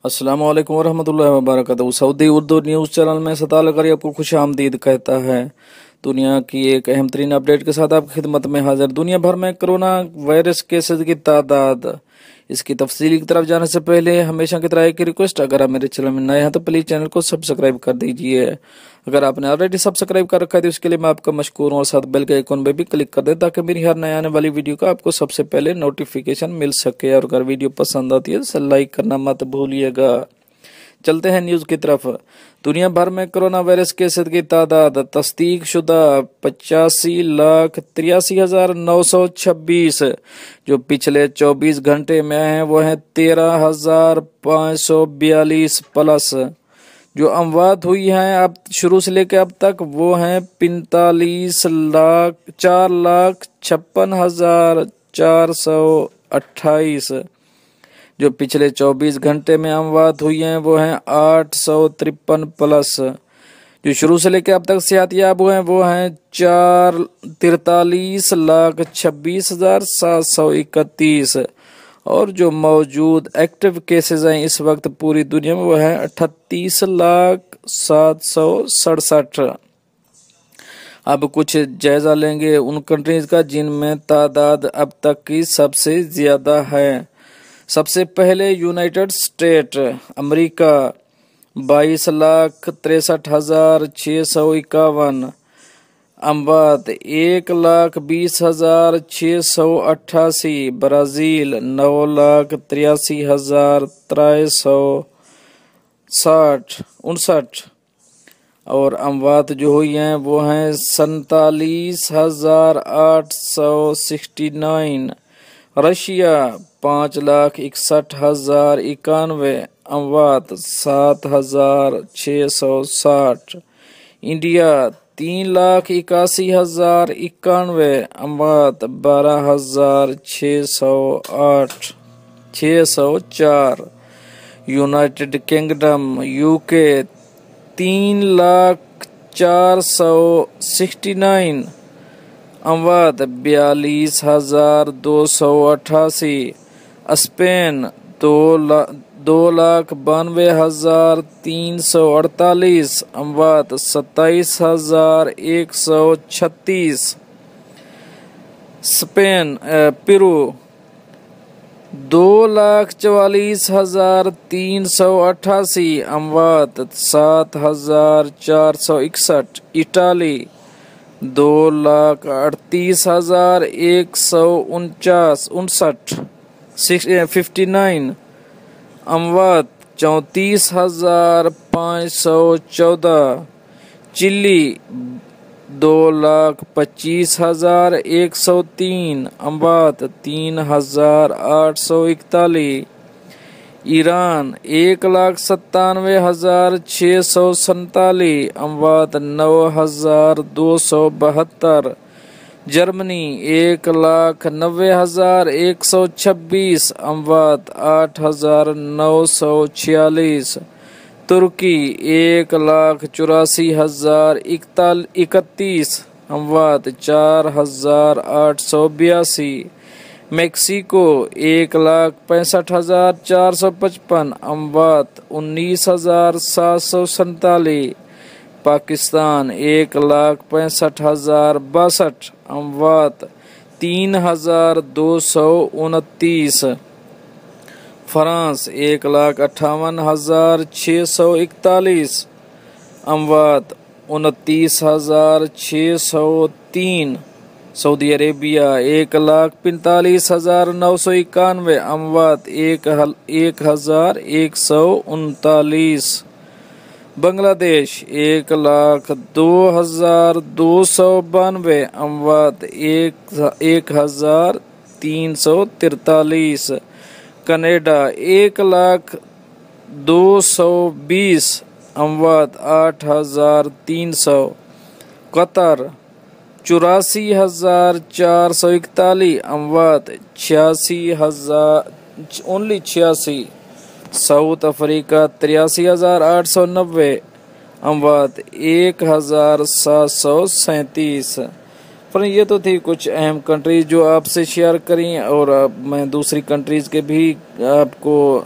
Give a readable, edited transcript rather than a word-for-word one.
अस्सलामु अलैकुम वरहमतुल्लाहि वबरकातुहू। सऊदी उर्दू न्यूज़ चैनल में सत्तार लग़ारी आपको खुश आमदीद कहता है। दुनिया की एक अहम तरीन अपडेट के साथ आपकी खिदमत में हाजिर। दुनिया भर में कोरोना वायरस केसेस की तादाद, इसकी तफसीली की तरफ जाने से पहले हमेशा की तरह एक रिक्वेस्ट, अगर आप मेरे चैनल में नए हैं तो प्लीज़ चैनल को सब्सक्राइब कर दीजिए। अगर आपने ऑलरेडी सब्सक्राइब कर रखा है तो इसके लिए मैं आपका मशकूर हूं, और साथ बेल के आइकॉन पे भी क्लिक कर दें ताकि मेरी हर नए आने वाली वीडियो का आपको सबसे पहले नोटिफिकेशन मिल सके। और अगर वीडियो पसंद आती है तो लाइक करना मत भूलिएगा। चलते हैं न्यूज की तरफ। दुनिया भर में कोरोना वायरस केसेस की तादाद तस्दीक शुदा 85,83,926, जो पिछले 24 घंटे में हैं वो हैं 13,542 प्लस। जो अमवात हुई हैं अब शुरू से लेकर अब तक वो हैं 45,456,428। जो पिछले 24 घंटे में अमवात हुई हैं वो हैं 853 प्लस। जो शुरू से लेकर अब तक सेहतयाब हुए हैं वो हैं 43,26,731। और जो मौजूद एक्टिव केसेस हैं इस वक्त पूरी दुनिया में वो हैं 38,767। अब कुछ जायजा लेंगे उन कंट्रीज का जिनमें तादाद अब तक की सबसे ज्यादा है। सबसे पहले यूनाइटेड स्टेट अमेरिका 22,63,651। अमवात 1,20,688। ब्राजील 9,83,359। और अमवात जो हुई हैं वो हैं 47,869। रशिया 5,61,091। अमवात 7,660। इंडिया 3,81,091। अमवात 12,604। United Kingdom UK 3,04,69। अमवात 42,288। स्पेन 2,92,348। अमवात 27,136। पेरू 2,44,388। अमवात 7,461। इटाली 2,38,159। अमवात 34,514। चिली 2,25,103। अमवात 3,841। ईरान 1,97,647। अमवात 9,272। जर्मनी 1,90,126। अमवात 8,946। तुर्की 1,84,031। अमवात 4,882। मेक्सिको 1,65,455। अमवात 19,747। पाकिस्तान 1,65,062। अमवात 3,229। France 1,58,641। अमवात 29,603। Saudi Arabia 1,45,991। अमवात 1,0139। Bangladesh 1,02,292। अमवात 1,343। Canada 1,02,20। अमवात 8,300। Qatar 84,441। अमवात 86,000। South Africa 83,890। अमवात 1,737। पर ये तो थी कुछ अहम कंट्रीज जो आपसे शेयर करी, और अब मैं दूसरी कंट्रीज के भी आपको